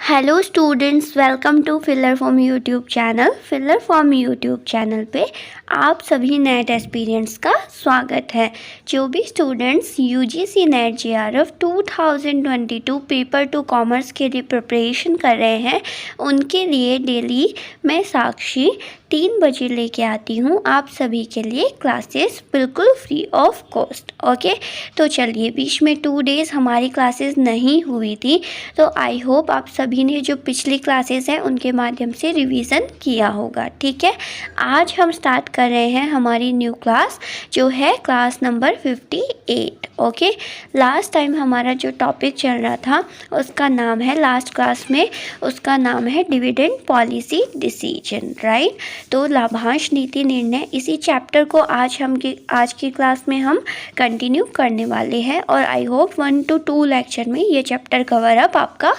Hello students, welcome to filler form YouTube channel. Filler form YouTube channel पे आप सभी net aspirants का स्वागत है। जो भी students UGC net JRF 2022 paper 2 commerce के लिए प्रिपरेशन कर रहे हैं, उनके लिए डेली मैं साक्षी 3 बजे लेके आती हूँ आप सभी के लिए क्लासेस बिल्कुल फ्री ऑफ कॉस्ट। ओके, तो चलिए, बीच में 2 डेज़ हमारी क्लासेस नहीं हुई थी, तो आई होप आप सभी ने जो पिछली क्लासेस हैं उनके माध्यम से रिवीजन किया होगा। ठीक है, आज हम स्टार्ट कर रहे हैं हमारी न्यू क्लास, जो है class number 58। Okay, last time हमारा जो टॉपिक चल रहा था उसका नाम है, लास्ट क्लास में उसका नाम है डिविडेंड पॉलिसी डिसीजन, राइट। तो लाभांश नीति निर्णय, इसी चैप्टर को आज की क्लास में हम कंटिन्यू करने वाले हैं और आई होप 1 to 2 लेक्चर में ये चैप्टर कवर अप आपका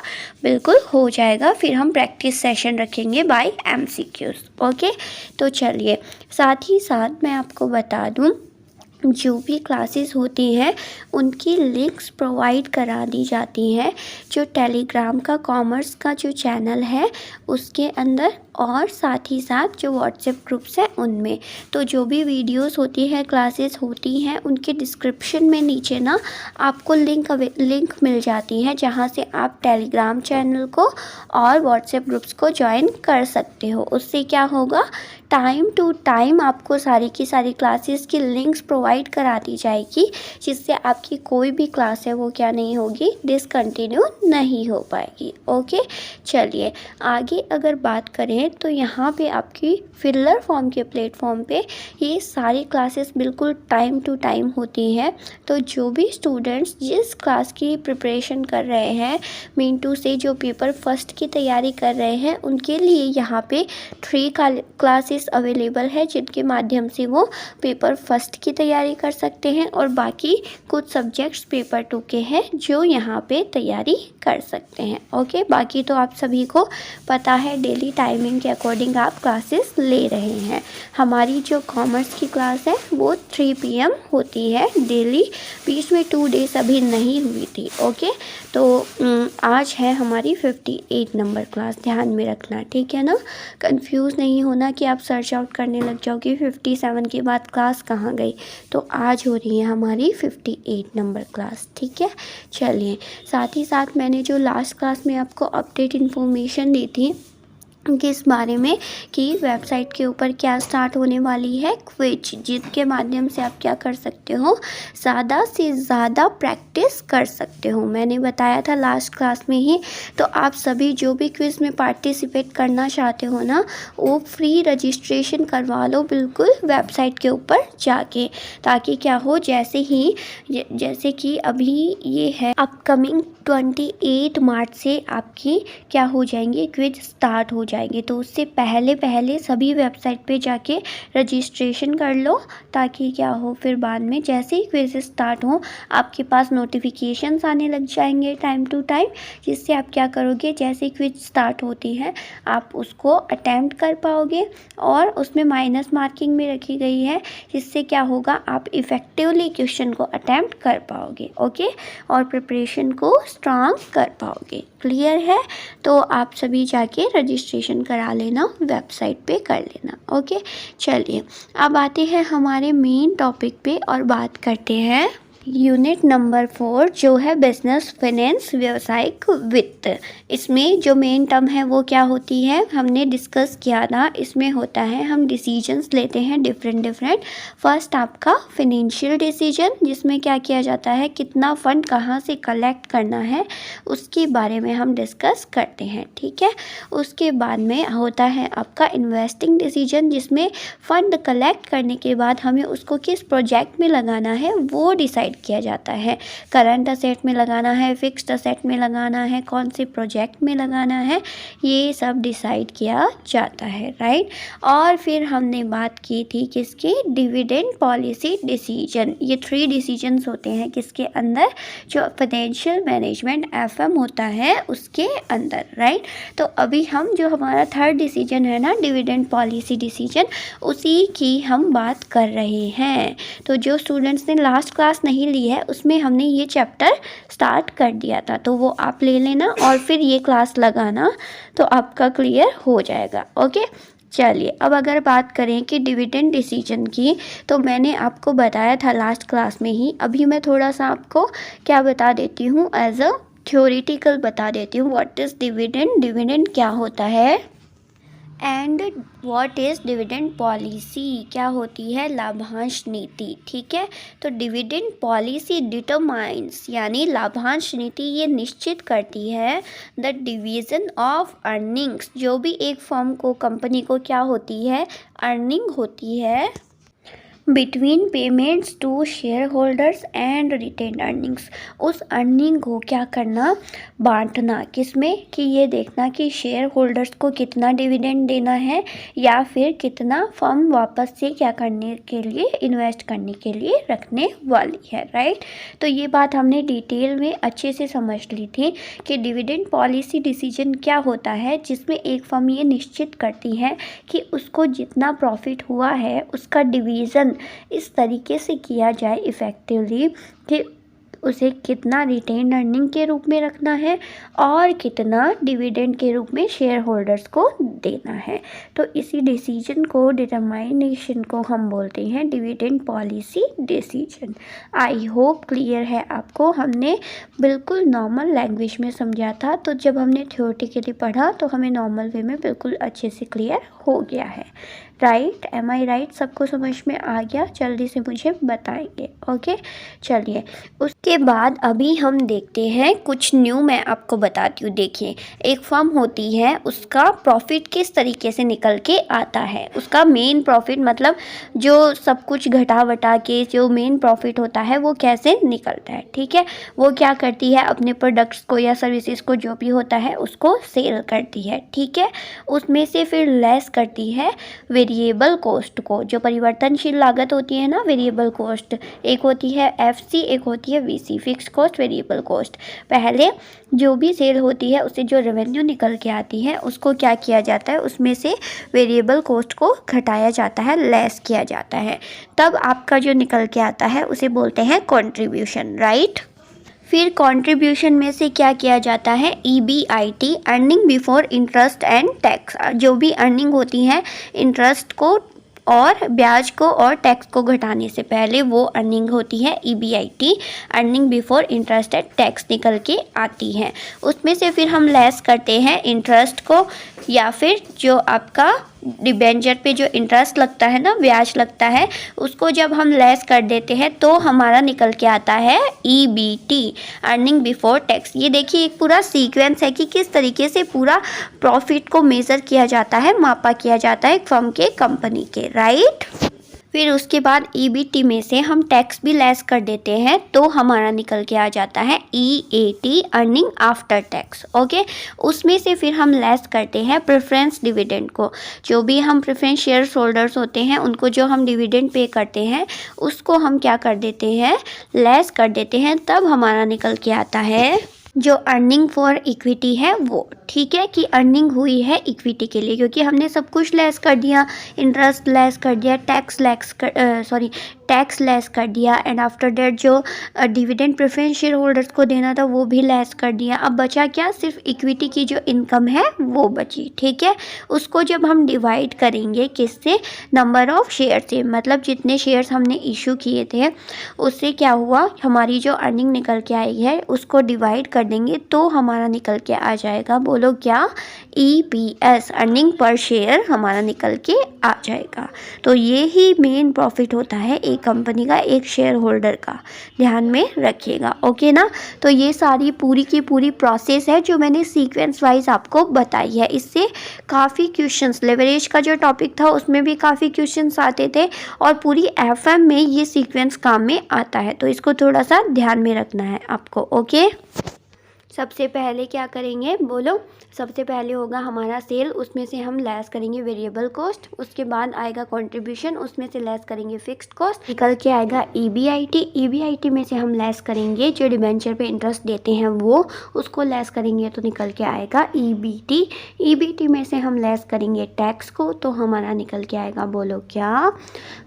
बिल्कुल हो जाएगा। फिर हम प्रैक्टिस सेशन रखेंगे बाय MCQs। ओके, तो चलिए, साथ ही साथ मैं आपको बता दूं, जो भी क्लासेस होती हैं उनकी लिंक्स प्रोवाइड करा दी जाती हैं जो टेलीग्राम का कॉमर्स का जो चैनल है उसके अंदर, और साथ ही साथ जो व्हाट्सएप ग्रुप्स हैं उनमें। तो जो भी वीडियोस होती है, क्लासेस होती हैं, उनके डिस्क्रिप्शन में नीचे ना आपको लिंक मिल जाती है, जहां से आप टेलीग्राम चैनल को और व्हाट्सएप ग्रुप्स को ज्वाइन कर सकते हो। उससे क्या होगा, टाइम टू टाइम आपको सारी की सारी क्लासेस की लिंक्स प्रोवाइड करा दी जाएगी, जिससे आपकी कोई भी क्लास है वो क्या नहीं होगी, डिसकंटिन्यू नहीं हो पाएगी। ओके, चलिए आगे अगर बात करें तो यहाँ पे आपकी फिलर फॉर्म के प्लेटफॉर्म पे ये सारी क्लासेस बिल्कुल टाइम टू टाइम होती हैं। तो जो भी स्टूडेंट्स जिस क्लास की प्रिपरेशन कर रहे हैं, मीन टू से जो पेपर फर्स्ट की तैयारी कर रहे हैं, उनके लिए यहाँ पे 3 क्लासेस अवेलेबल है, जिनके माध्यम से वो पेपर फर्स्ट की तैयारी कर सकते हैं, और बाकी कुछ सब्जेक्ट्स पेपर 2 के हैं जो यहाँ पे तैयारी कर सकते हैं। ओके, बाकी तो आप सभी को पता है, डेली टाइमिंग के अकॉर्डिंग आप क्लासेस ले रहे हैं। हमारी जो कॉमर्स की क्लास है वो 3 PM होती है डेली, बीच में 2 डेज अभी नहीं हुई थी। ओके, तो आज है हमारी 58 नंबर क्लास, ध्यान में रखना, ठीक है ना। कंफ्यूज नहीं होना कि आप सर्च आउट करने लग जाओगे 57 के बाद क्लास कहाँ गई। तो आज हो रही है हमारी 58 नंबर क्लास, ठीक है। चलिए, साथ ही साथ मैंने जो लास्ट क्लास में आपको अपडेट इन्फॉर्मेशन दी थी किस बारे में, कि वेबसाइट के ऊपर क्या स्टार्ट होने वाली है, क्विज, जिसके माध्यम से आप क्या कर सकते हो, ज़्यादा से ज़्यादा प्रैक्टिस कर सकते हो। मैंने बताया था लास्ट क्लास में ही। तो आप सभी जो भी क्विज़ में पार्टिसिपेट करना चाहते हो ना, वो फ्री रजिस्ट्रेशन करवा लो बिल्कुल वेबसाइट के ऊपर जाके, ताकि क्या हो, जैसे कि अभी ये है अपकमिंग 28 मार्च से आपकी क्या हो जाएंगे, क्विज स्टार्ट हो जाएंगे। तो उससे पहले सभी वेबसाइट पे जाके रजिस्ट्रेशन कर लो, ताकि क्या हो, फिर बाद में जैसे ही क्विज स्टार्ट हो आपके पास नोटिफिकेशंस आने लग जाएंगे टाइम टू टाइम, जिससे आप क्या करोगे, जैसे क्विज स्टार्ट होती है आप उसको अटैम्प्ट कर पाओगे, और उसमें माइनस मार्किंग में रखी गई है, जिससे क्या होगा, आप इफ़ेक्टिवली क्वेश्चन को अटैम्प्ट कर पाओगे। ओके, और प्रिपरेशन को स्ट्रांग कर पाओगे। क्लियर है? तो आप सभी जाके रजिस्ट्रेशन करा लेना, वेबसाइट पे कर लेना। ओके, चलिए अब आते हैं हमारे मेन टॉपिक पे और बात करते हैं यूनिट नंबर 4, जो है बिजनेस फाइनेंस, व्यवसायिक वित्त। इसमें जो मेन टर्म है वो क्या होती है, हमने डिस्कस किया था। इसमें होता है, हम डिसीजंस लेते हैं डिफरेंट। फर्स्ट आपका फाइनेंशियल डिसीजन, जिसमें क्या किया जाता है, कितना फंड कहाँ से कलेक्ट करना है उसके बारे में हम डिस्कस करते हैं, ठीक है। उसके बाद में होता है आपका इन्वेस्टिंग डिसीजन, जिसमें फंड कलेक्ट करने के बाद हमें उसको किस प्रोजेक्ट में लगाना है वो डिसाइड किया जाता है। करंट असेट में लगाना है, फिक्स्ड असेट में लगाना है, कौन से प्रोजेक्ट में लगाना है, ये सब डिसाइड किया जाता है, राइट। और फिर हमने बात की थी किसकी, डिविडेंड पॉलिसी डिसीजन। ये 3 डिसीजंस होते हैं किसके अंदर, जो फाइनेंशियल मैनेजमेंट FM होता है उसके अंदर, राइट। तो अभी हम जो हमारा 3rd डिसीजन है ना, डिविडेंड पॉलिसी डिसीजन, उसी की हम बात कर रहे हैं। तो जो स्टूडेंट्स ने लास्ट क्लास नहीं नहीं ली है उसमें हमने ये चैप्टर स्टार्ट कर दिया था, तो वो आप ले लेना और फिर ये क्लास लगाना तो आपका क्लियर हो जाएगा। ओके, चलिए अब अगर बात करें कि डिविडेंड डिसीजन की, तो मैंने आपको बताया था लास्ट क्लास में ही। अभी मैं थोड़ा सा आपको क्या बता देती हूँ, एज अ थ्योरेटिकल बता देती हूँ। व्हाट इज़ डिविडेंड, डिविडेंड क्या होता है, and what is dividend policy, क्या होती है लाभांश नीति। ठीक है, तो डिविडेंड पॉलिसी डिटरमाइंस, यानी लाभांश नीति ये निश्चित करती है द डिवीज़न ऑफ अर्निंग्स, जो भी एक फर्म को, कंपनी को क्या होती है, अर्निंग होती है, between payments to shareholders and retain earnings. उस अर्निंग को क्या करना, बांटना, किसमें, कि ये देखना कि शेयर होल्डर्स को कितना डिविडेंड देना है या फिर कितना फर्म वापस से क्या करने के लिए, इन्वेस्ट करने के लिए रखने वाली है। राइट, तो ये बात हमने डिटेल में अच्छे से समझ ली थी कि डिविडेंड पॉलिसी डिसीजन क्या होता है, जिसमें एक फर्म ये निश्चित करती है कि उसको जितना प्रॉफिट हुआ है उसका डिवीज़न इस तरीके से किया जाए इफ़ेक्टिवली कि उसे कितना रिटेन अर्निंग के रूप में रखना है और कितना डिविडेंड के रूप में शेयर होल्डर्स को देना है। तो इसी डिसीजन को, डिटरमाइनेशन को हम बोलते हैं dividend policy decision. I hope clear है आपको। हमने बिल्कुल नॉर्मल लैंग्वेज में समझा था, तो जब हमने थ्योरेटिकली पढ़ा तो हमें नॉर्मल वे में बिल्कुल अच्छे से क्लियर हो गया है। राइट, एम आई राइट, सबको समझ में आ गया, जल्दी से मुझे बताएंगे। ओके, चलिए उसके बाद अभी हम देखते हैं कुछ न्यू, मैं आपको बताती हूँ। देखिए, एक फर्म होती है, उसका प्रॉफिट किस तरीके से निकल के आता है, उसका मेन प्रॉफिट, मतलब जो सब कुछ घटा वटा के जो मेन प्रॉफिट होता है वो कैसे निकलता है। ठीक है, वो क्या करती है, अपने प्रोडक्ट्स को या सर्विसेज को जो भी होता है उसको सेल करती है। ठीक है, उसमें से फिर लेस करती है वेरिएबल कॉस्ट को, जो परिवर्तनशील लागत होती है ना, वेरिएबल कॉस्ट, एक होती है एफसी, एक होती है VC, fix cost, variable cost. पहले जो भी सेल होती है उससे जो रेवेन्यू निकल के आती है उसको क्या किया जाता है, उसमें से वेरिएबल कॉस्ट को घटाया जाता है, लेस किया जाता है, तब आपका जो निकल के आता है उसे बोलते हैं कंट्रीब्यूशन। राइट, फिर कंट्रीब्यूशन में से क्या किया जाता है, EBIT, earning before interest and tax, जो भी अर्निंग होती है इंटरेस्ट को और ब्याज को और टैक्स को घटाने से पहले, वो अर्निंग होती है EBIT, earning before interest and tax निकल के आती है। उसमें से फिर हम लेस करते हैं इंटरेस्ट को, या फिर जो आपका डिबेंचर पे जो इंटरेस्ट लगता है ना, ब्याज लगता है, उसको जब हम लेस कर देते हैं तो हमारा निकल के आता है EBT, अर्निंग बिफोर टैक्स। ये देखिए एक पूरा सीक्वेंस है कि किस तरीके से पूरा प्रॉफिट को मेज़र किया जाता है, मापा किया जाता है एक फर्म के, कंपनी के। राइट, फिर उसके बाद EBT में से हम टैक्स भी लेस कर देते हैं तो हमारा निकल के आ जाता है EAT, earning after tax. Okay, उसमें से फिर हम लेस करते हैं प्रेफरेंस डिविडेंड को, जो भी हम प्रेफरेंस शेयर होल्डर्स होते हैं उनको जो हम डिविडेंड पे करते हैं उसको हम क्या कर देते हैं, लेस कर देते हैं, तब हमारा निकल के आता है जो अर्निंग फॉर इक्विटी है वो। ठीक है, कि अर्निंग हुई है इक्विटी के लिए, क्योंकि हमने सब कुछ लेस कर दिया, इंटरेस्ट लेस कर दिया, टैक्स लेस कर दिया, एंड आफ्टर डेट जो डिविडेंड प्रेफरेंस शेयर होल्डर्स को देना था वो भी लेस कर दिया। अब बचा क्या, सिर्फ इक्विटी की जो इनकम है वो बची। ठीक है, उसको जब हम डिवाइड करेंगे किससे, नंबर ऑफ शेयर से, मतलब जितने शेयर्स हमने इशू किए थे उससे क्या हुआ, हमारी जो अर्निंग निकल के आई है उसको डिवाइड कर देंगे तो हमारा निकल के आ जाएगा, बोलो क्या, EPS, अर्निंग पर शेयर हमारा निकल के आ जाएगा। तो ये ही मेन प्रॉफिट होता है एक कंपनी का, एक शेयर होल्डर का, ध्यान में रखिएगा। ओके ना, तो ये सारी पूरी की पूरी प्रोसेस है जो मैंने सीक्वेंस वाइज आपको बताई है। इससे काफ़ी क्वेश्चंस, लेवरेज का जो टॉपिक था उसमें भी काफ़ी क्वेश्चंस आते थे और पूरी FM में ये सीक्वेंस काम में आता है, तो इसको थोड़ा सा ध्यान में रखना है आपको। ओके, सबसे पहले क्या करेंगे बोलो? सबसे पहले होगा हमारा सेल, उसमें से हम लेस करेंगे वेरिएबल कॉस्ट, उसके बाद आएगा कंट्रीब्यूशन, उसमें से लेस करेंगे फिक्स्ड कॉस्ट, निकल के आएगा ईबीआईटी। ईबीआईटी में से हम लेस करेंगे जो डिबेंचर पे इंटरेस्ट देते हैं वो, उसको लेस करेंगे तो निकल के आएगा ईबीटी। ईबीटी में से हम लेस करेंगे टैक्स को तो हमारा निकल के आएगा, बोलो क्या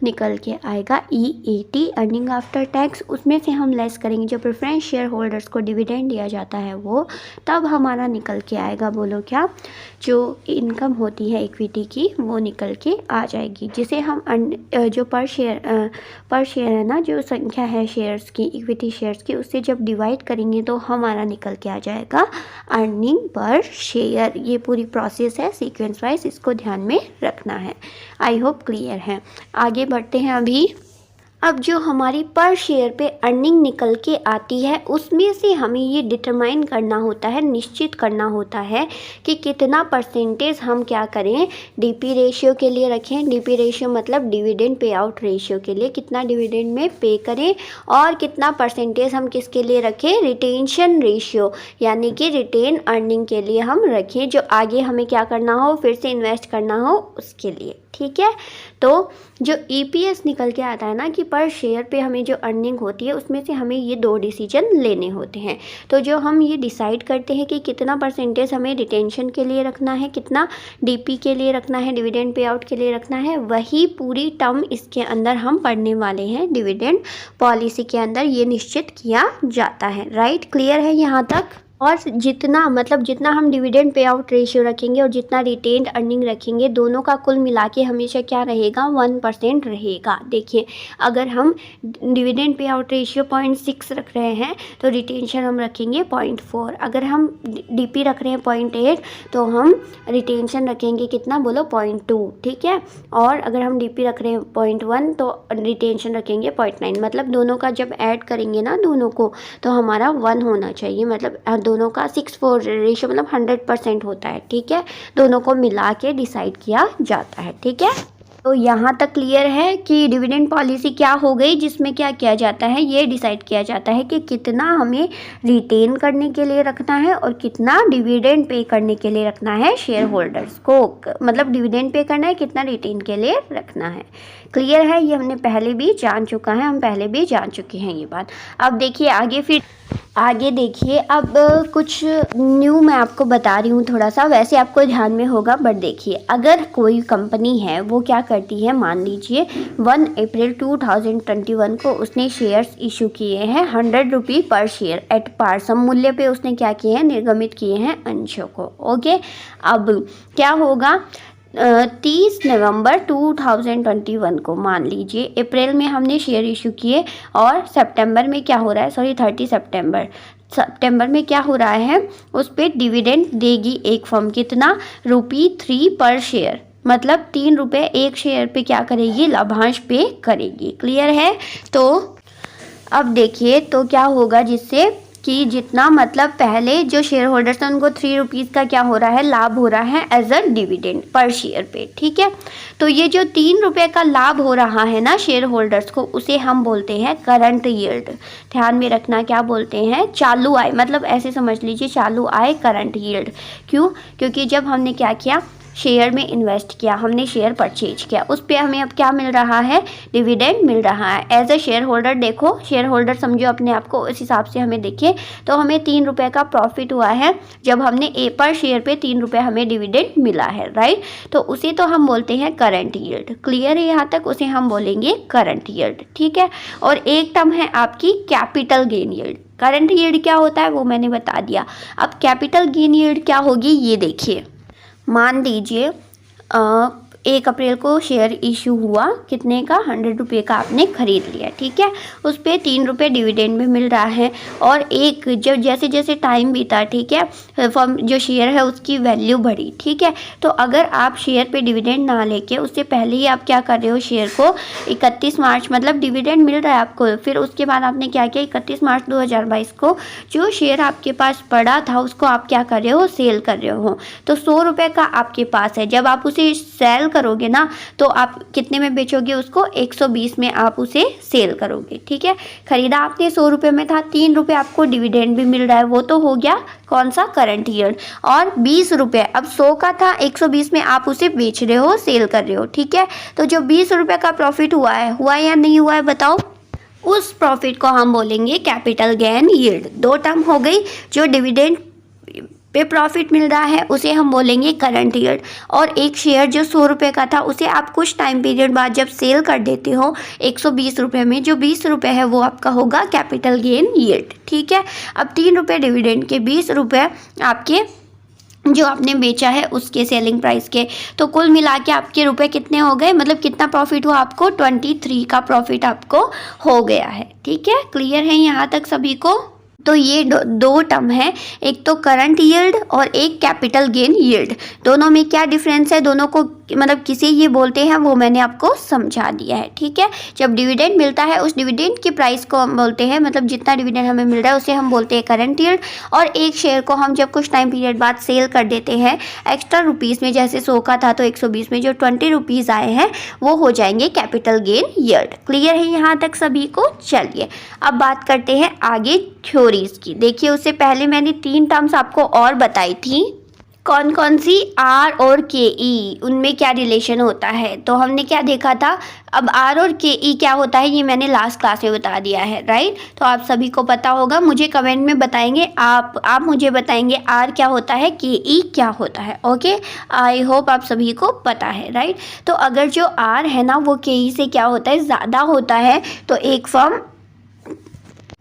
निकल के आएगा? EAT, earning after tax. उसमें से हम लेस करेंगे जो प्रेफरेंस शेयर होल्डर्स को डिविडेंड दिया जाता है वो, तब हमारा निकल के आएगा, बोलो क्या? जो इनकम होती है इक्विटी की वो निकल के आ जाएगी, जिसे हम जो पर शेयर है ना, जो संख्या है शेयर्स की, इक्विटी शेयर्स की, उससे जब डिवाइड करेंगे तो हमारा निकल के आ जाएगा अर्निंग पर शेयर। ये पूरी प्रोसेस है सीक्वेंस वाइज, इसको ध्यान में रखना है। आई होप क्लियर है। आगे बढ़ते हैं अभी। अब जो हमारी पर शेयर पे अर्निंग निकल के आती है उसमें से हमें ये डिटरमाइन करना होता है, निश्चित करना होता है कि कितना परसेंटेज हम क्या करें, डीपी रेशियो के लिए रखें। डीपी रेशियो मतलब डिविडेंड पे आउट रेशियो के लिए, कितना डिविडेंड में पे करें, और कितना परसेंटेज हम किसके लिए रखें, रिटेंशन रेशियो यानी कि रिटेन अर्निंग के लिए हम रखें, जो आगे हमें क्या करना हो, फिर से इन्वेस्ट करना हो उसके लिए। ठीक है, तो जो ईपीएस निकल के आता है ना कि पर शेयर पे हमें जो अर्निंग होती है उसमें से हमें ये दो डिसीजन लेने होते हैं। तो जो हम ये डिसाइड करते हैं कि कितना परसेंटेज हमें रिटेंशन के लिए रखना है, कितना डीपी के लिए रखना है, डिविडेंड पे आउट के लिए रखना है, वही पूरी टर्म इसके अंदर हम पढ़ने वाले हैं। डिविडेंड पॉलिसी के अंदर ये निश्चित किया जाता है। राइट, क्लियर है यहाँ तक? और जितना हम डिविडेंड पे आउट रेशियो रखेंगे और जितना रिटेन्ड अर्निंग रखेंगे, दोनों का कुल मिला के हमेशा क्या रहेगा, 1% रहेगा। देखिए, अगर हम डिविडेंड पे आउट रेशियो 0.6 रख रहे हैं तो रिटेंशन हम रखेंगे 0.4। अगर हम डीपी रख रहे हैं 0.8 तो हम रिटेंशन रखेंगे कितना, बोलो 0.2। ठीक है, और अगर हम डीपी रख रहे हैं 0.1 तो रिटेंशन रखेंगे 0.9। मतलब दोनों का जब ऐड करेंगे ना दोनों को तो हमारा 1 होना चाहिए, मतलब दोनों का 6:4 रेशियो मतलब 100% होता है। ठीक है, दोनों को मिला के डिसाइड किया जाता है। ठीक है, तो यहाँ तक क्लियर है कि डिविडेंड पॉलिसी क्या हो गई, जिसमें क्या किया जाता है, ये डिसाइड किया जाता है कि कितना हमें रिटेन करने के लिए रखना है और कितना डिविडेंड पे करने के लिए रखना है शेयर होल्डर्स को, मतलब डिविडेंड पे करना है, कितना रिटेन के लिए रखना है। क्लियर है, ये हमने पहले भी जान चुका है, हम पहले भी जान चुके हैं ये बात। अब देखिए आगे देखिए, अब कुछ न्यू मैं आपको बता रही हूँ थोड़ा सा, वैसे आपको ध्यान में होगा बट देखिए, अगर कोई कंपनी है वो क्या करती है, मान लीजिए 1 अप्रैल 2021 को उसने शेयर्स इशू किए हैं 100 रुपये पर शेयर एट पार, सम मूल्य पे उसने क्या किए हैं, निर्गमित किए हैं अंशों को। ओके, अब क्या होगा, 30 नवंबर 2021 को मान लीजिए, अप्रैल में हमने शेयर इशू किए और सितंबर में क्या हो रहा है, 30 सितंबर में क्या हो रहा है, उस पर डिविडेंड देगी एक फर्म, कितना, ₹3 पर शेयर, मतलब 3 रुपये एक शेयर पे क्या करेगी, लाभांश पे करेगी। क्लियर है? तो अब देखिए तो क्या होगा, जिससे कि जितना मतलब पहले जो शेयर होल्डर्स हैं उनको 3 रुपीज़ का क्या हो रहा है, लाभ हो रहा है as a dividend per share पे। ठीक है, तो ये जो 3 रुपये का लाभ हो रहा है ना शेयर होल्डर्स को, उसे हम बोलते हैं करंट यील्ड। ध्यान में रखना, क्या बोलते हैं, चालू आय, मतलब ऐसे समझ लीजिए चालू आय करंट यील्ड। क्यों? क्योंकि जब हमने क्या किया, शेयर में इन्वेस्ट किया, हमने शेयर परचेज किया, उस पर हमें अब क्या मिल रहा है, डिविडेंड मिल रहा है एज अ शेयर होल्डर। देखो, शेयर होल्डर समझो अपने आप को, उस हिसाब से हमें देखिए तो हमें 3 रुपये का प्रॉफिट हुआ है जब हमने पर शेयर पे 3 रुपये हमें डिविडेंड मिला है। राइट, तो उसे तो हम बोलते हैं करंट यील्ड। क्लियर है यहाँ तक? उसे हम बोलेंगे करंट यील्ड। ठीक है, और एक टर्म है आपकी capital gain yield. Current yield क्या होता है वो मैंने बता दिया। अब कैपिटल गेन यील्ड क्या होगी, ये देखिए, मान लीजिए 1 अप्रैल को शेयर इशू हुआ, कितने का, 100 रुपये का आपने खरीद लिया। ठीक है, उस पर 3 रुपये डिविडेंड में मिल रहा है, और एक जब जैसे जैसे टाइम बीता, ठीक है, फर्म जो शेयर है उसकी वैल्यू बढ़ी। ठीक है, तो अगर आप शेयर पे डिविडेंड ना लेके उससे पहले ही आप क्या कर रहे हो, शेयर को 31 मार्च मतलब डिविडेंड मिल रहा है आपको, फिर उसके बाद आपने क्या किया, 31 मार्च 2022 को जो शेयर आपके पास पड़ा था उसको आप क्या कर रहे हो, सेल कर रहे हो। तो 100 रुपये का आपके पास है, जब आप उसे सेल करोगे ना तो आप कितने में बेचोगे उसको, 120 में आप उसे सेल करोगे। ठीक है, खरीदा आपने 100 रुपये में था, 3 रुपये आपको डिविडेंड भी मिल रहा है, वो तो हो गया कौन सा, करंट ईयर। और 20 रुपये, अब 100 का था 120 में आप उसे बेच रहे हो, सेल कर रहे हो। ठीक है, तो जो 20 रुपये का प्रॉफिट हुआ है या नहीं हुआ है बताओ, उस प्रॉफिट को हम बोलेंगे कैपिटल गेन यील्ड। दो टर्म हो गई, जो डिविडेंड पे प्रॉफिट मिल रहा है उसे हम बोलेंगे करंट यील्ड, और एक शेयर जो 100 रुपये का था उसे आप कुछ टाइम पीरियड बाद जब सेल कर देते हो 120 रुपये में, जो 20 रुपये है वो आपका होगा कैपिटल गेन यील्ड। ठीक है, अब 3 रुपये डिविडेंड के, 20 रुपये आपके जो आपने बेचा है उसके सेलिंग प्राइस के, तो कुल मिला के आपके रुपए कितने हो गए, मतलब कितना प्रॉफिट हुआ आपको, 23 का प्रॉफिट आपको हो गया है। ठीक है, क्लियर है यहाँ तक सभी को। तो ये दो टर्म है, एक तो करंट यील्ड और एक कैपिटल गेन यील्ड। दोनों में क्या डिफरेंस है, दोनों को मतलब किसे ये बोलते हैं वो मैंने आपको समझा दिया है। ठीक है, जब डिविडेंड मिलता है उस डिविडेंड की प्राइस को हम बोलते हैं, मतलब जितना डिविडेंड हमें मिल रहा है उसे हम बोलते हैं करंट यील्ड, और एक शेयर को हम जब कुछ टाइम पीरियड बाद सेल कर देते हैं एक्स्ट्रा रुपीज़ में, जैसे 100 का था तो 120 में जो 20 रुपीज़ आए हैं वो हो जाएंगे कैपिटल गेन यील्ड। क्लियर है यहाँ तक सभी को। चलिए अब बात करते हैं आगे थ्योरीज की। देखिए उससे पहले मैंने 3 टर्म्स आपको और बताई थी, कौन कौन सी, आर और के ई, उनमें क्या रिलेशन होता है। तो हमने क्या देखा था, अब आर और के ई क्या होता है ये मैंने लास्ट क्लास में बता दिया है, राइट। तो आप सभी को पता होगा, मुझे कमेंट में बताएंगे, आप मुझे बताएंगे आर क्या होता है, के ई क्या होता है। ओके, आई होप आप सभी को पता है, राइट। तो अगर जो आर है ना वो के ई से क्या होता है, ज़्यादा होता है, तो एक फर्म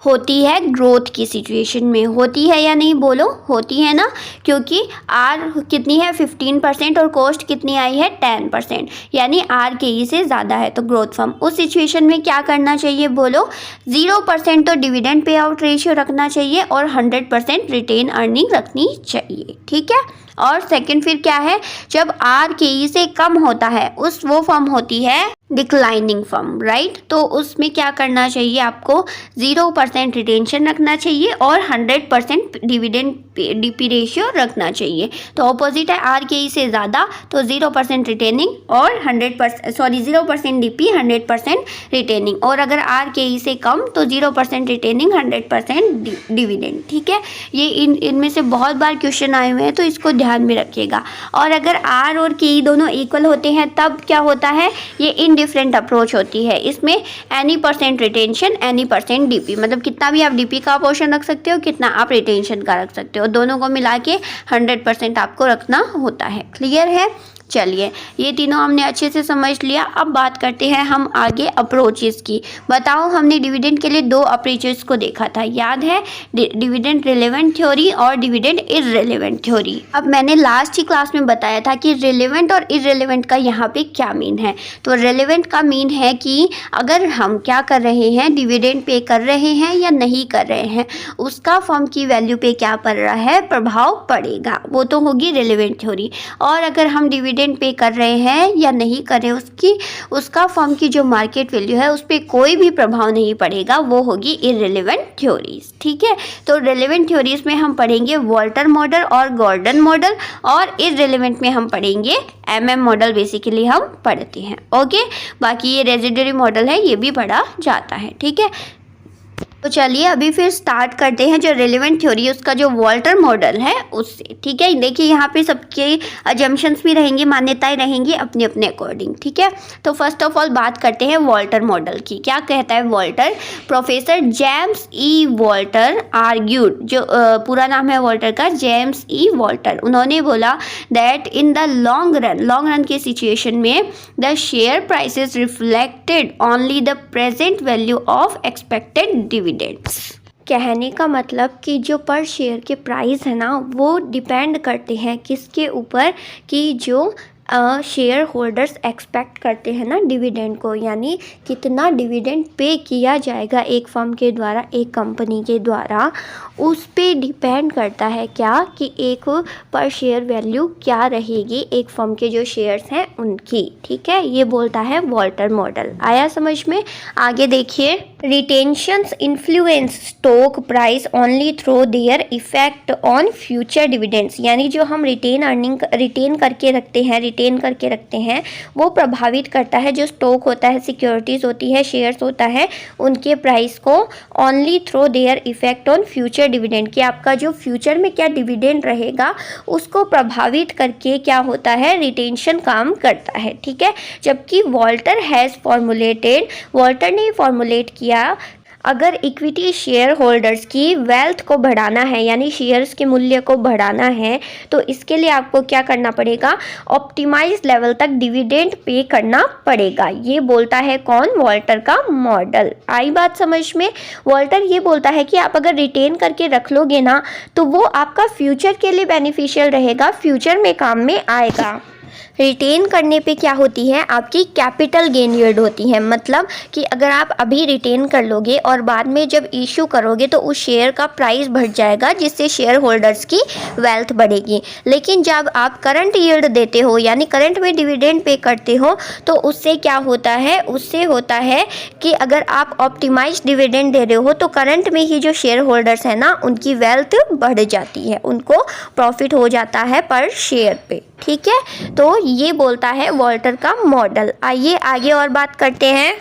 होती है ग्रोथ की सिचुएशन में, होती है या नहीं बोलो, होती है ना, क्योंकि आर कितनी है 15% और कॉस्ट कितनी आई है 10%, यानी आर के ई से ज़्यादा है, तो ग्रोथ फर्म उस सिचुएशन में क्या करना चाहिए बोलो, 0% तो डिविडेंड पे आउट रेशियो रखना चाहिए और 100% रिटेन अर्निंग रखनी चाहिए। ठीक है, और सेकंड फिर क्या है, जब आर के ई से कम होता है वो फर्म होती है डिक्लाइनिंग फर्म, राइट। तो उसमें क्या करना चाहिए आपको, 0% रिटेंशन रखना चाहिए और 100% डिविडेंड डीपी रेशियो रखना चाहिए। तो ऑपोजिट है, आर के ई से ज़्यादा तो 0% रिटेनिंग और 0% डीपी 100% रिटेनिंग, और अगर आर के ई से कम तो 0% रिटेनिंग 100% डिविडेंड। ठीक है, ये इनमें से बहुत बार क्वेश्चन आए हुए हैं तो इसको ध्यान में रखिएगा। और अगर आर और के ई दोनों इक्वल होते हैं तब क्या होता है, ये डिफरेंट अप्रोच होती है। इसमें एनी % रिटेंशन एनी % डीपी, मतलब कितना भी आप डीपी का पोर्शन रख सकते हो, कितना आप रिटेंशन का रख सकते हो, दोनों को मिला के 100% आपको रखना होता है। क्लियर है। चलिए ये तीनों हमने अच्छे से समझ लिया। अब बात करते हैं हम आगे अप्रोचेस की। बताओ, हमने डिविडेंड के लिए 2 अप्रोचेस को देखा था, याद है, डिविडेंड रिलेवेंट थ्योरी और डिविडेंड इररिलेवेंट थ्योरी। अब मैंने लास्ट ही क्लास में बताया था कि रिलेवेंट और इररिलेवेंट का यहाँ पे क्या मीन है। तो रिलेवेंट का मीन है कि अगर हम क्या कर रहे हैं, डिविडेंड पे कर रहे हैं या नहीं कर रहे हैं, उसका फर्म की वैल्यू पे क्या पड़ रहा है, प्रभाव पड़ेगा, वो तो होगी रिलेवेंट थ्योरी। और अगर हम डिविडेंड पे कर रहे हैं या नहीं कर रहे, उसका फर्म की जो मार्केट वैल्यू है उस पर कोई भी प्रभाव नहीं पड़ेगा, वो होगी इररिलेवेंट थ्योरीज। ठीक है, तो रिलेवेंट थ्योरीज में हम पढ़ेंगे वॉल्टर मॉडल और गॉर्डन मॉडल, और इररिलेवेंट में हम पढ़ेंगे MM मॉडल, बेसिकली हम पढ़ते हैं। ओके, बाकी ये रेजिडुअरी मॉडल है, ये भी पढ़ा जाता है। ठीक है, तो चलिए अभी फिर स्टार्ट करते हैं जो रिलेवेंट थ्योरी है उसका जो वॉल्टर मॉडल है उससे। ठीक है, देखिए यहाँ पे सबके अजम्पशंस भी रहेंगी, मान्यताएं रहेंगी अपने अपने अकॉर्डिंग। ठीक है, तो फर्स्ट ऑफ ऑल बात करते हैं वॉल्टर मॉडल की। क्या कहता है वॉल्टर, प्रोफेसर जेम्स ई वॉल्टर आर्ग्यूड, जो पूरा नाम है वॉल्टर का, जेम्स ई वॉल्टर, उन्होंने बोला that in the long run के सिचुएशन में the share prices reflected only the present value of expected dividends. कहने का मतलब कि जो पर शेयर के प्राइस है ना वो डिपेंड करते हैं किसके ऊपर, कि जो शेयर होल्डर्स एक्सपेक्ट करते हैं ना डिविडेंड को, यानी कितना डिविडेंड पे किया जाएगा एक फर्म के द्वारा, एक कंपनी के द्वारा, उस पे डिपेंड करता है क्या, कि एक पर शेयर वैल्यू क्या रहेगी एक फर्म के जो शेयर्स हैं उनकी। ठीक है, ये बोलता है वॉल्टर मॉडल। आया समझ में। आगे देखिए, retentions influence stock price only through their effect on future dividends, यानी जो हम रिटेन करके रखते हैं वो प्रभावित करता है जो स्टॉक होता है, सिक्योरिटीज़ होती है, शेयर्स होता है, उनके प्राइस को only through their effect on future dividend, कि आपका जो फ्यूचर में क्या डिविडेंड रहेगा उसको प्रभावित करके क्या होता है, रिटेंशन काम करता है। ठीक है, जबकि वॉल्टर ने फॉर्मुलेट किया, अगर इक्विटी शेयर होल्डर्स की वेल्थ को बढ़ाना है, यानी शेयर्स के मूल्य को बढ़ाना है, तो इसके लिए आपको क्या करना पड़ेगा, ऑप्टिमाइज लेवल तक डिविडेंड पे करना पड़ेगा। ये बोलता है कौन, वॉल्टर का मॉडल। आई बात समझ में। वॉल्टर ये बोलता है कि आप अगर रिटेन करके रख लोगे ना तो वो आपका फ्यूचर के लिए बेनिफिशियल रहेगा, फ्यूचर में काम में आएगा। रिटेन करने पे क्या होती है, आपकी कैपिटल गेन यील्ड होती है, मतलब कि अगर आप अभी रिटेन कर लोगे और बाद में जब इशू करोगे तो उस शेयर का प्राइस बढ़ जाएगा, जिससे शेयर होल्डर्स की वेल्थ बढ़ेगी। लेकिन जब आप करंट यील्ड देते हो, यानी करंट में डिविडेंड पे करते हो, तो उससे क्या होता है, उससे होता है कि अगर आप ऑप्टिमाइज डिविडेंड दे रहे हो तो करंट में ही जो शेयर होल्डर्स है ना उनकी वेल्थ बढ़ जाती है, उनको प्रॉफिट हो जाता है पर शेयर पे। ठीक है, तो ये बोलता है वॉल्टर का मॉडल। आइए आगे और बात करते हैं।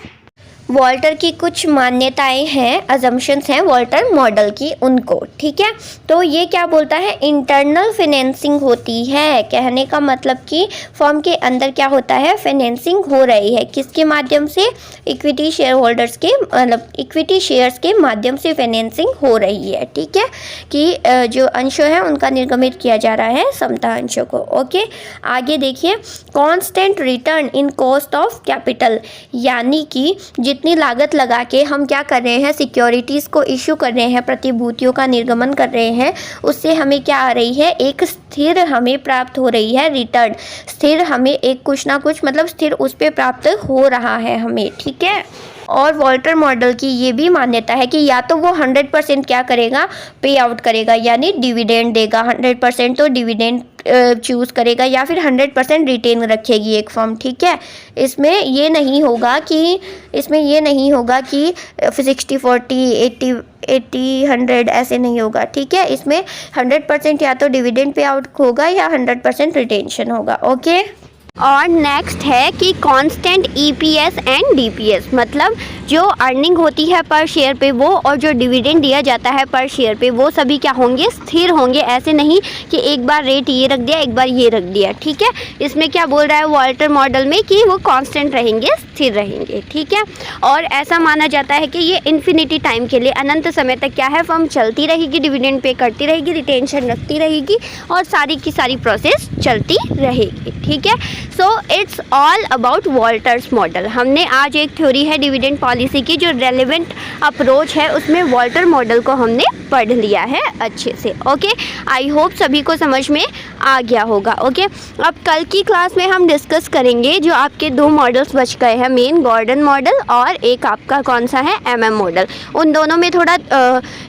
वॉल्टर की कुछ मान्यताएं हैं, अजम्पशंस हैं वॉल्टर मॉडल की, उनको। ठीक है, तो ये क्या बोलता है, इंटरनल फाइनेंसिंग होती है, कहने का मतलब कि फर्म के अंदर क्या होता है, फाइनेंसिंग हो रही है, किसके माध्यम से, इक्विटी शेयर होल्डर्स के, मतलब इक्विटी शेयर्स के माध्यम से फाइनेंसिंग हो रही है। ठीक है, कि जो अंश है उनका निर्गमित किया जा रहा है, समता अंशों को। ओके, आगे देखिए, constant return in cost of capital, यानी कि जितनी लागत लगा के हम क्या कर रहे हैं, सिक्योरिटीज़ को इशू कर रहे हैं, प्रतिभूतियों का निर्गमन कर रहे हैं, उससे हमें क्या आ रही है, एक स्थिर हमें प्राप्त हो रही है रिटर्न, स्थिर हमें एक कुछ ना कुछ, मतलब स्थिर उस पर प्राप्त हो रहा है हमें। ठीक है, और वॉल्टर मॉडल की ये भी मान्यता है कि या तो वो 100% क्या करेगा, पे आउट करेगा, यानी डिविडेंड देगा, 100% तो डिविडेंड चूज़ करेगा, या फिर 100% रिटेन रखेगी एक फर्म। ठीक है, इसमें ये नहीं होगा कि 60-40, 80-100 ऐसे नहीं होगा। ठीक है, इसमें 100% या तो डिविडेंड पे आउट होगा या 100% रिटेंशन होगा। ओके, और नेक्स्ट है कि कांस्टेंट ईपीएस एंड डीपीएस, मतलब जो अर्निंग होती है पर शेयर पे वो, और जो डिविडेंड दिया जाता है पर शेयर पे, वो सभी क्या होंगे, स्थिर होंगे। ऐसे नहीं कि एक बार रेट ये रख दिया, एक बार ये रख दिया। ठीक है, इसमें क्या बोल रहा है वॉल्टर मॉडल में कि वो कांस्टेंट रहेंगे, स्थिर रहेंगे। ठीक है, और ऐसा माना जाता है कि ये इन्फिनिटी टाइम के लिए, अनंत समय तक क्या है, फर्म चलती रहेगी, डिविडेंड पे करती रहेगी, रिटेंशन रखती रहेगी, और सारी की सारी प्रोसेस चलती रहेगी। ठीक है, so it's all about Walter's model. हमने आज एक थ्योरी है डिविडेंड पॉलिसी की, जो रेलेवेंट अप्रोच है उसमें वॉल्टर मॉडल को हमने पढ़ लिया है अच्छे से। ओके, आई होप सभी को समझ में आ गया होगा। ओके, अब कल की क्लास में हम डिस्कस करेंगे जो आपके दो मॉडल्स बच गए हैं, मेन गॉर्डन मॉडल और एक आपका कौन सा है, एमएम मॉडल। उन दोनों में थोड़ा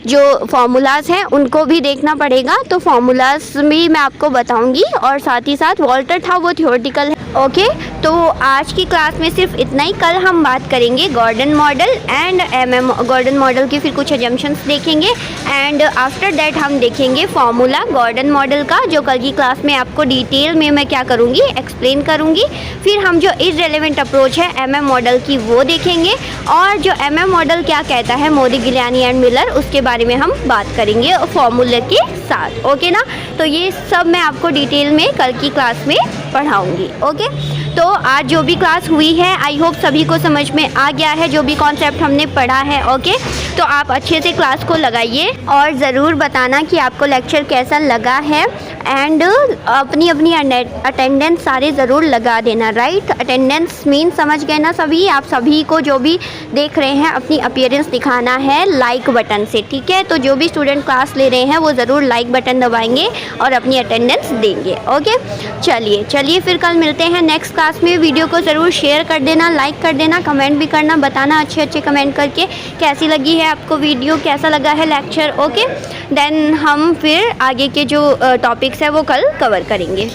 जो फॉर्मूलाज हैं उनको भी देखना पड़ेगा, तो फॉर्मूलाज भी मैं आपको बताऊंगी, और साथ ही साथ वॉल्टर था वो थ्योरेटिकल है। ओके, तो आज की क्लास में सिर्फ इतना ही। कल हम बात करेंगे Gordon model and MM, Gordon model की फिर कुछ एजम्पशंस देखेंगे, एंड आफ्टर दैट हम देखेंगे फॉर्मूला गॉर्डन मॉडल का, जो कल की क्लास में आपको डिटेल में मैं क्या करूँगी, एक्सप्लेन करूँगी। फिर हम जो इररिलेवेंट अप्रोच है एमएम मॉडल की वो देखेंगे, और जो एमएम मॉडल क्या कहता है, मोदी, गिलानी एंड मिलर, उसके बारे में हम बात करेंगे फॉर्मूले के साथ। ओके ना, तो ये सब मैं आपको डिटेल में कल की क्लास में पढ़ाऊँगी। ओके, तो आज जो भी क्लास हुई है आई होप सभी को समझ में आ गया है, जो भी कॉन्सेप्ट हमने पढ़ा है। ओके, तो आप अच्छे से क्लास को लगाइए और ज़रूर बताना कि आपको लेक्चर कैसा लगा है, एंड अपनी अपनी अटेंडेंस सारे ज़रूर लगा देना। राइट, अटेंडेंस मीन समझ गए ना सभी, आप सभी को जो भी देख रहे हैं अपनी अपीयरेंस दिखाना है लाइक बटन से। ठीक है, तो जो भी स्टूडेंट क्लास ले रहे हैं वो ज़रूर लाइक बटन दबाएंगे और अपनी अटेंडेंस देंगे। ओके, चलिए फिर कल मिलते हैं नेक्स्ट क्लास में। वीडियो को ज़रूर शेयर कर देना, लाइक कर देना, कमेंट भी करना, बताना अच्छे कमेंट करके कैसी लगी है आपको वीडियो, कैसा लगा है लेक्चर। ओके, देन हम फिर आगे के जो टॉपिक्स है वो कल कवर करेंगे।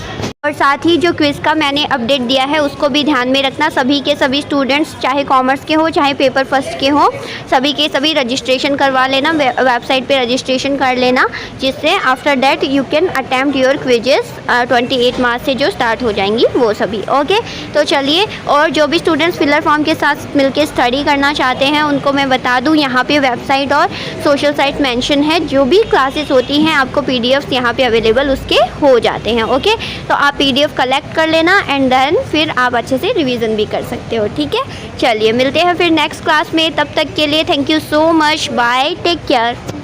और साथ ही जो क्विज़ का मैंने अपडेट दिया है उसको भी ध्यान में रखना। सभी के सभी स्टूडेंट्स चाहे कॉमर्स के हो चाहे पेपर फर्स्ट के हो, सभी के सभी रजिस्ट्रेशन करवा लेना, वेबसाइट पे रजिस्ट्रेशन कर लेना, जिससे after that you can attempt your quizzes 28 मार्च से जो स्टार्ट हो जाएंगी वो सभी। ओके, तो चलिए, और जो भी स्टूडेंट्स फिलर फॉर्म के साथ मिलकर स्टडी करना चाहते हैं उनको मैं बता दूँ, यहाँ पर वेबसाइट और सोशल साइट मैंशन है। जो भी क्लासेस होती हैं आपको PDF यहाँ पर अवेलेबल उसके हो जाते हैं। ओके, तो आप PDF कलेक्ट कर लेना एंड देन फिर आप अच्छे से रिवीजन भी कर सकते हो। ठीक है, चलिए मिलते हैं फिर नेक्स्ट क्लास में। तब तक के लिए thank you so much, bye, take care.